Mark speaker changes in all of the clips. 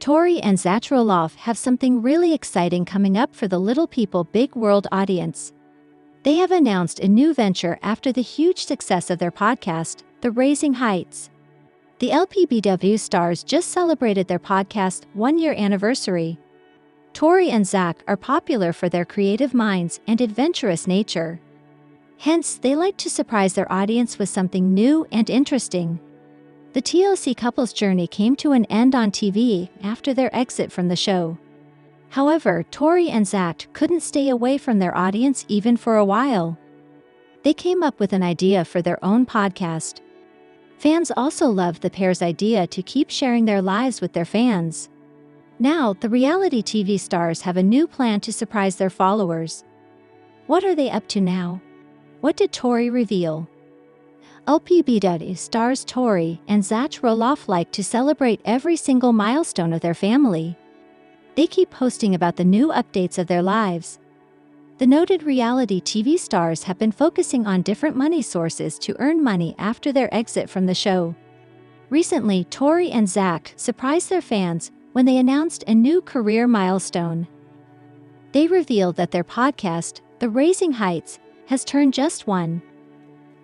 Speaker 1: Tori and Zach Roloff have something really exciting coming up for the Little People Big World audience. They have announced a new venture after the huge success of their podcast, The Raising Heights. The LPBW stars just celebrated their podcast's one-year anniversary. Tori and Zach are popular for their creative minds and adventurous nature. Hence, they like to surprise their audience with something new and interesting. The TLC couple's journey came to an end on TV after their exit from the show. However, Tori and Zach couldn't stay away from their audience even for a while. They came up with an idea for their own podcast. Fans also loved the pair's idea to keep sharing their lives with their fans. Now, the reality TV stars have a new plan to surprise their followers. What are they up to now? What did Tori reveal? LPBW stars Tori and Zach Roloff like to celebrate every single milestone of their family. They keep posting about the new updates of their lives. The noted reality TV stars have been focusing on different money sources to earn money after their exit from the show. Recently, Tori and Zach surprised their fans when they announced a new career milestone. They revealed that their podcast, The Raising Heights, has turned just one.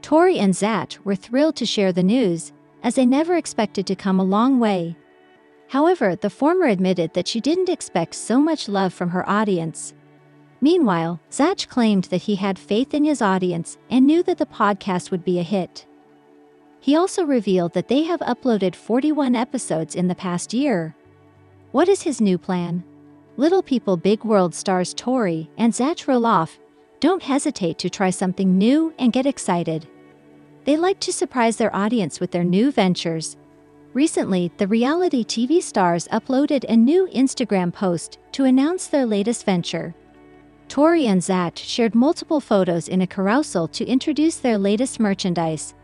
Speaker 1: Tori and Zach were thrilled to share the news, as they never expected to come a long way. However, the former admitted that she didn't expect so much love from her audience. Meanwhile, Zach claimed that he had faith in his audience and knew that the podcast would be a hit. He also revealed that they have uploaded 41 episodes in the past year. What is his new plan? Little People Big World stars Tori and Zach Roloff don't hesitate to try something new and get excited. They like to surprise their audience with their new ventures. Recently, the reality TV stars uploaded a new Instagram post to announce their latest venture. Tori and Zach shared multiple photos in a carousel to introduce their latest merchandise.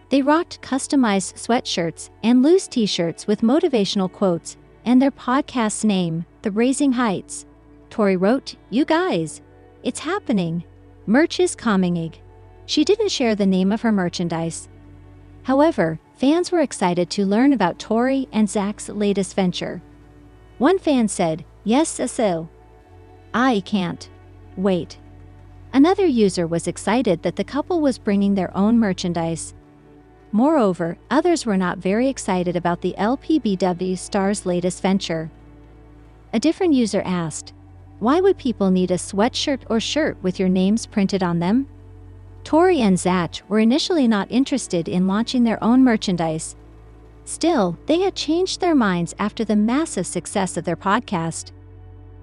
Speaker 1: They rocked customized sweatshirts and loose t-shirts with motivational quotes and their podcast's name, The Raising Heights. Tori wrote, "You guys, it's happening. Merch is coming." She didn't share the name of her merchandise. However, fans were excited to learn about Tori and Zach's latest venture. One fan said, "Yes, so. I can't wait." Another user was excited that the couple was bringing their own merchandise. Moreover, others were not very excited about the LPBW stars' latest venture. A different user asked, "Why would people need a sweatshirt or shirt with your names printed on them?" Tori and Zach were initially not interested in launching their own merchandise. Still, they had changed their minds after the massive success of their podcast.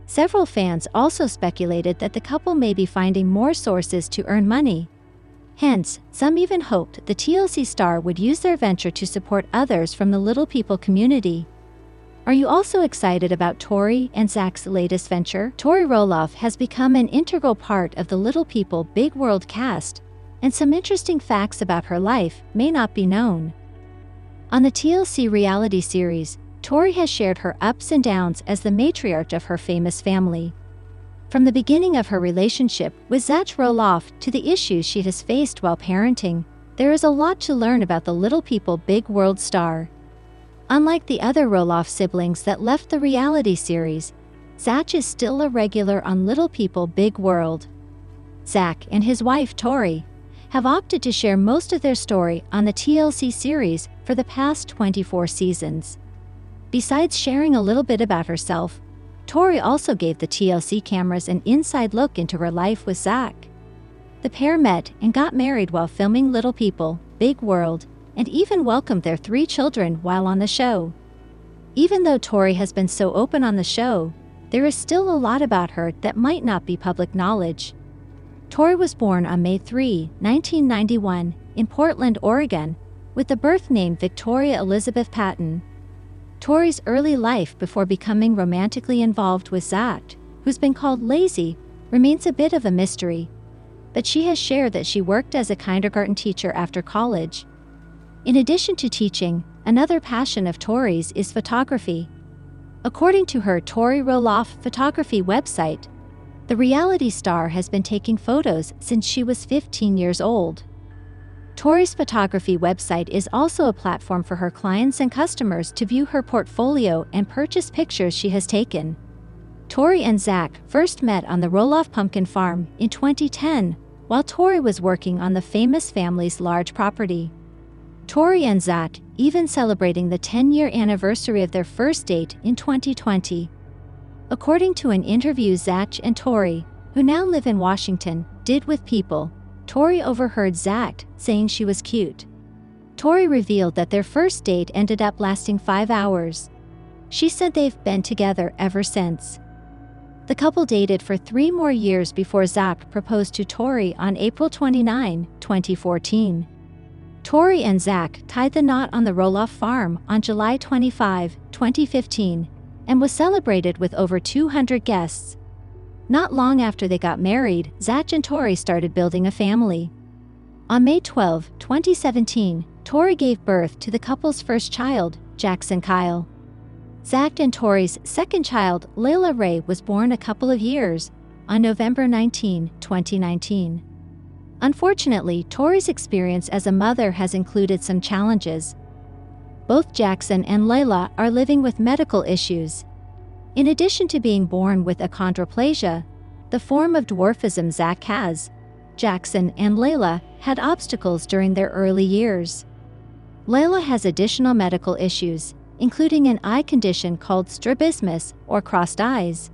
Speaker 1: Several fans also speculated that the couple may be finding more sources to earn money. Hence, some even hoped the TLC star would use their venture to support others from the Little People community. Are you also excited about Tori and Zach's latest venture? Tori Roloff has become an integral part of the Little People Big World cast, and some interesting facts about her life may not be known. On the TLC reality series, Tori has shared her ups and downs as the matriarch of her famous family. From the beginning of her relationship with Zach Roloff to the issues she has faced while parenting, there is a lot to learn about the Little People Big World star. Unlike the other Roloff siblings that left the reality series, Zach is still a regular on Little People Big World. Zach and his wife Tori have opted to share most of their story on the TLC series for the past 24 seasons. Besides sharing a little bit about herself, Tori also gave the TLC cameras an inside look into her life with Zach. The pair met and got married while filming Little People, Big World, and even welcomed their 3 children while on the show. Even though Tori has been so open on the show, there is still a lot about her that might not be public knowledge. Tori was born on May 3, 1991, in Portland, Oregon, with the birth name Victoria Elizabeth Patton. Tori's early life before becoming romantically involved with Zach, who's been called lazy, remains a bit of a mystery, but she has shared that she worked as a kindergarten teacher after college. In addition to teaching, another passion of Tori's is photography. According to her Tori Roloff photography website, the reality star has been taking photos since she was 15 years old. Tori's photography website is also a platform for her clients and customers to view her portfolio and purchase pictures she has taken. Tori and Zach first met on the Roloff pumpkin farm in 2010, while Tori was working on the famous family's large property. Tori and Zach even celebrating the 10-year anniversary of their first date in 2020. According to an interview Zach and Tori, who now live in Washington, did with People, Tori overheard Zach saying she was cute. Tori revealed that their first date ended up lasting 5 hours. She said they've been together ever since. The couple dated for 3 more years before Zach proposed to Tori on April 29, 2014. Tori and Zach tied the knot on the Roloff farm on July 25, 2015, and was celebrated with over 200 guests. Not long after they got married, Zach and Tori started building a family. On May 12, 2017, Tori gave birth to the couple's first child, Jackson Kyle. Zach and Tori's second child, Layla Ray, was born a couple of years, on November 19, 2019. Unfortunately, Tori's experience as a mother has included some challenges. Both Jackson and Layla are living with medical issues. In addition to being born with achondroplasia, the form of dwarfism Zach has, Jackson and Layla had obstacles during their early years. Layla has additional medical issues, including an eye condition called strabismus, or crossed eyes.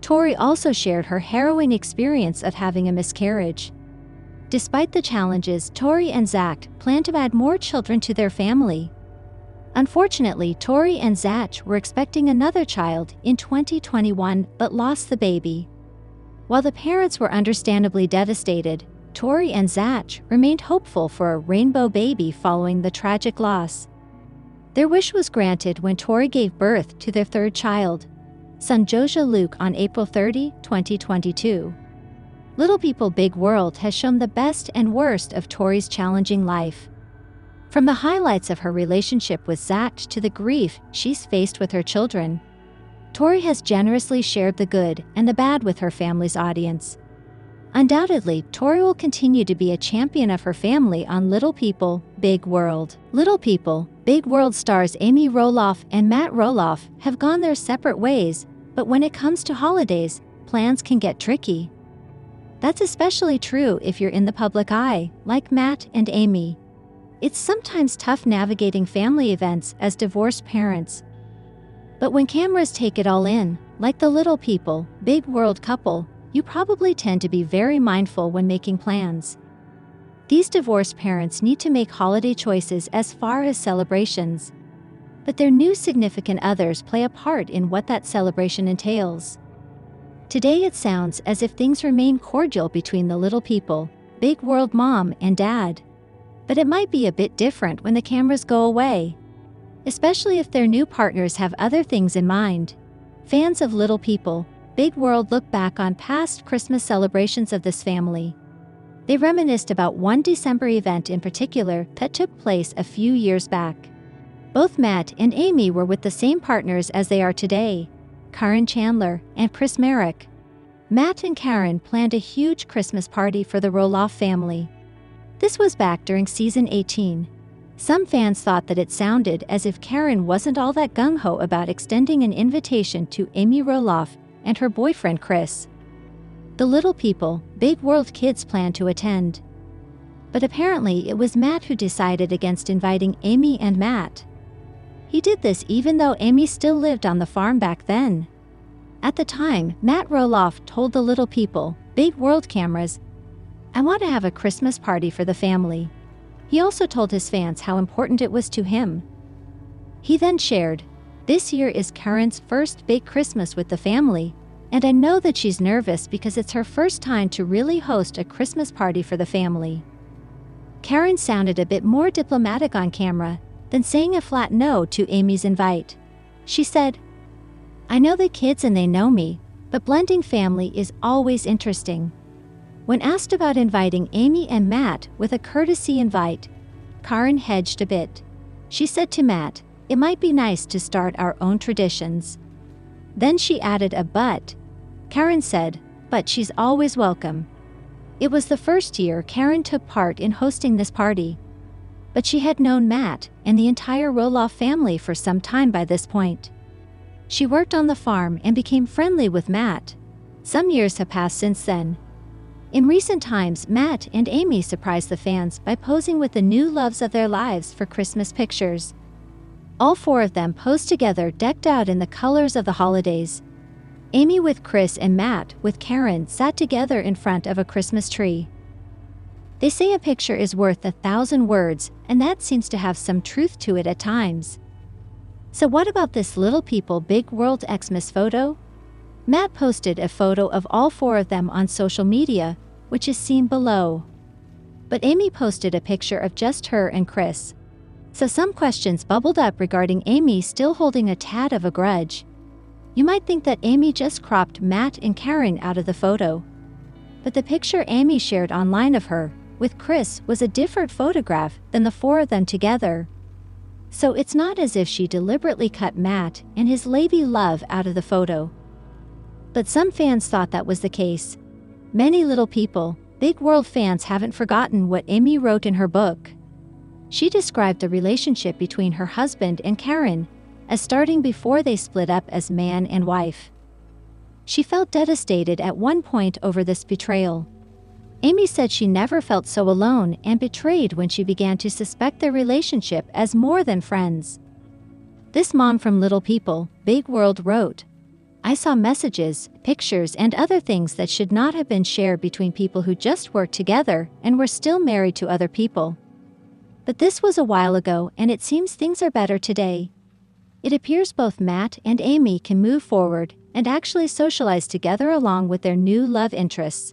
Speaker 1: Tori also shared her harrowing experience of having a miscarriage. Despite the challenges, Tori and Zach plan to add more children to their family. Unfortunately, Tori and Zach were expecting another child in 2021 but lost the baby. While the parents were understandably devastated, Tori and Zach remained hopeful for a rainbow baby following the tragic loss. Their wish was granted when Tori gave birth to their third child, son Josiah Luke, on April 30, 2022. Little People Big World has shown the best and worst of Tori's challenging life. From the highlights of her relationship with Zach to the grief she's faced with her children, Tori has generously shared the good and the bad with her family's audience. Undoubtedly, Tori will continue to be a champion of her family on Little People, Big World. Little People, Big World stars Amy Roloff and Matt Roloff have gone their separate ways, but when it comes to holidays, plans can get tricky. That's especially true if you're in the public eye, like Matt and Amy. It's sometimes tough navigating family events as divorced parents. But when cameras take it all in, like the Little People, Big World couple, you probably tend to be very mindful when making plans. These divorced parents need to make holiday choices as far as celebrations. But their new significant others play a part in what that celebration entails. Today it sounds as if things remain cordial between the Little People, Big World mom and dad. But it might be a bit different when the cameras go away, especially if their new partners have other things in mind. Fans of Little People, Big World look back on past Christmas celebrations of this family. They reminisced about one December event in particular that took place a few years back. Both Matt and Amy were with the same partners as they are today, Karen Chandler and Chris Merrick. Matt and Karen planned a huge Christmas party for the Roloff family. This was back during season 18. Some fans thought that it sounded as if Karen wasn't all that gung-ho about extending an invitation to Amy Roloff and her boyfriend Chris. The Little People, Big World kids planned to attend. But apparently it was Matt who decided against inviting Amy and Matt. He did this even though Amy still lived on the farm back then. At the time, Matt Roloff told the Little People, Big World cameras, "I want to have a Christmas party for the family." He also told his fans how important it was to him. He then shared, "This year is Karen's first big Christmas with the family, and I know that she's nervous because it's her first time to really host a Christmas party for the family." Karen sounded a bit more diplomatic on camera than saying a flat no to Amy's invite. She said, "I know the kids and they know me, but blending family is always interesting." When asked about inviting Amy and Matt with a courtesy invite, Karen hedged a bit. She said to Matt, "It might be nice to start our own traditions." Then she added a but. Karen said, "But she's always welcome." It was the first year Karen took part in hosting this party. But she had known Matt and the entire Roloff family for some time by this point. She worked on the farm and became friendly with Matt. Some years have passed since then. In recent times, Matt and Amy surprised the fans by posing with the new loves of their lives for Christmas pictures. All four of them posed together decked out in the colors of the holidays. Amy with Chris and Matt with Karen sat together in front of a Christmas tree. They say a picture is worth 1,000 words, and that seems to have some truth to it at times. So what about this Little People Big World Xmas photo? Matt posted a photo of all four of them on social media, which is seen below. But Amy posted a picture of just her and Chris. So some questions bubbled up regarding Amy still holding a tad of a grudge. You might think that Amy just cropped Matt and Karen out of the photo. But the picture Amy shared online of her with Chris was a different photograph than the four of them together. So it's not as if she deliberately cut Matt and his lady love out of the photo. But some fans thought that was the case. Many Little People, Big World fans haven't forgotten what Amy wrote in her book. She described the relationship between her husband and Karen as starting before they split up as man and wife. She felt devastated at one point over this betrayal. Amy said she never felt so alone and betrayed when she began to suspect their relationship as more than friends. This mom from Little People, Big World wrote, "I saw messages, pictures, and other things that should not have been shared between people who just worked together and were still married to other people. But this was a while ago, and it seems things are better today. It appears both Matt and Amy can move forward and actually socialize together along with their new love interests.